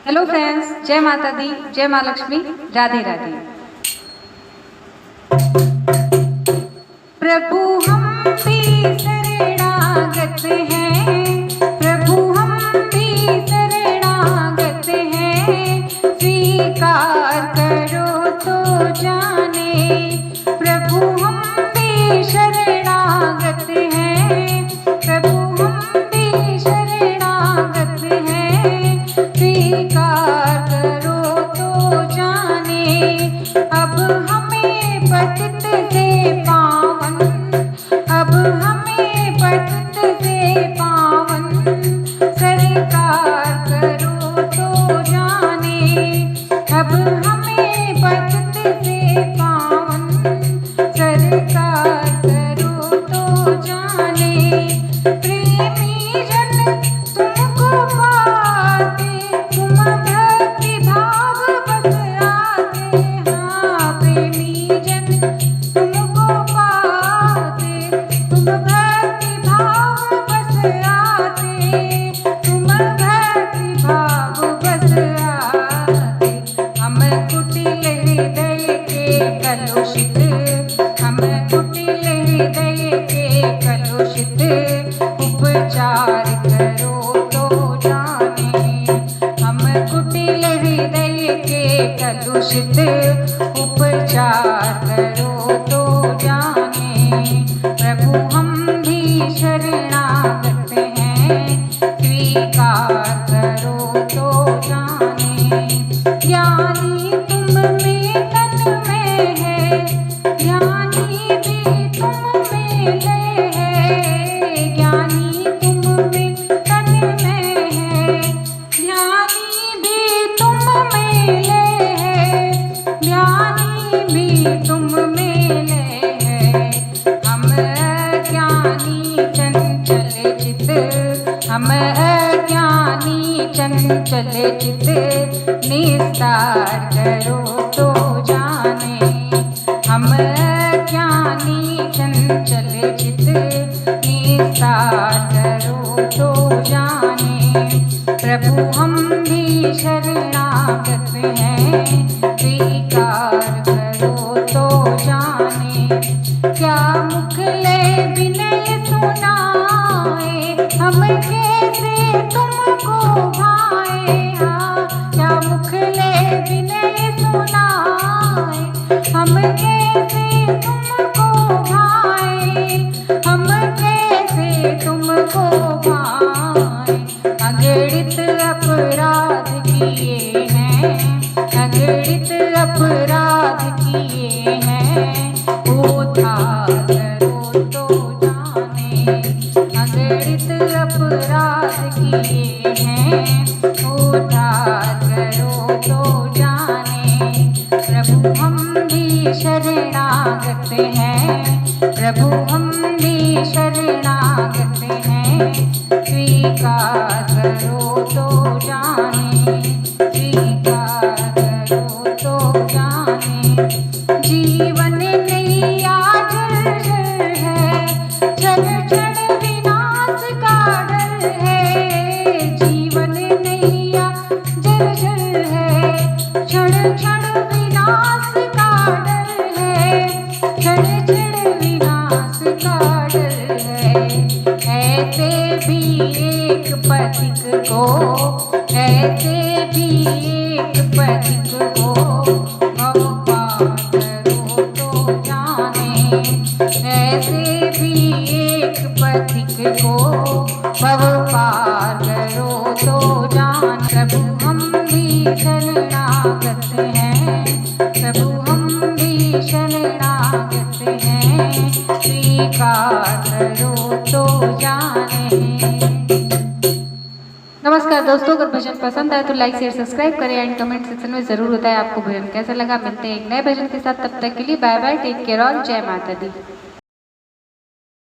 Hello friends, जय माता दी, जय माँ लक्ष्मी, राधे राधे। प्रभु हम भी शरणागत हैं, प्रभु हम भी शरणागत हैं, स्वीकार करो तो जाने। प्रभु हम भी शरणागत हैं, प्रभु हम भी शरणागत हैं, स्वीकार करो तो जाने। अब हमें पतित से पावन, अब हमें पतित से पावन, स्वीकार करो तो जाने। अब हमें पतित से पावन, स्वीकार करो तो जाने। प्रेमी जन तुमको पाते, तुम भक्ति भाव बस आते। हाँ प्रेमी जन तुमको पाते, तुम भक्ति भाव बस आते, तुम भक्ति भाव बस आते। हम कुटिल हृदय के कलुषित, हम कुटिल हृदय के कलुषित, उपचार करो तो जाने। हम कुटिल हृदय के कलुषित, उपचार करो तो जाने। प्रभु हम भी शरणागत हैं, स्वीकार करो तो जाने। ज्ञानी तुम में तन में है, ज्ञानी भी तुम में लय है, ज्ञानी तुम में तन में है, ज्ञानी भी तुम में लय है, ज्ञानी भी तुम में लय है। हम अज्ञानी चंचल चित, हम अज्ञानी चंचल चित, निस्तार करो तो जाने। हम अज्ञानी चंचल चित, निस्तार करो तो जाने। प्रभु हम भी शरणागत हैं, स्वीकार करो तो जाने। क्या मुखले विनय सुनाए, हम कैसे तुमको भाए। हाँ क्या मुखले विनय सुनाए, हम कैसे तुमको भाए, हम कैसे तुमको भाए। अगणित अपराध किए हैं, अगणित अपराध किए हैं, उद्धार करो तो जाने। अगणित अपराध किए हैं, उद्धार करो तो जाने। प्रभु हम भी शरणागत हैं, प्रभु हम भी शरणागत हैं, स्वीकार करो तो जाने, स्वीकार करो तो जाने। जीवन नैया जर्जर है, क्षण क्षण विनाश का डर है। जीवन नैया जर्जर है, क्षण क्षण विनाश का डर है, क्षण क्षण विनाश का डर है। ऐसे भी एक पथिक को, ऐसे भी एक पथिक को, भव पार करो तो जाने। ऐसे भी एक पथिक को, भव पार करो तो जाने। प्रभु हम भी शरणागत हैं, प्रभु हम भी शरणागत हैं, स्वीकार करो तो जाने। नमस्कार दोस्तों, अगर भजन पसंद आए तो लाइक शेयर सब्सक्राइब करें एंड कमेंट सेक्शन में जरूर बताएं आपको भजन कैसा लगा। मिलते हैं एक नए भजन के साथ, तब तक के लिए bye bye, take care all, जय माता दी।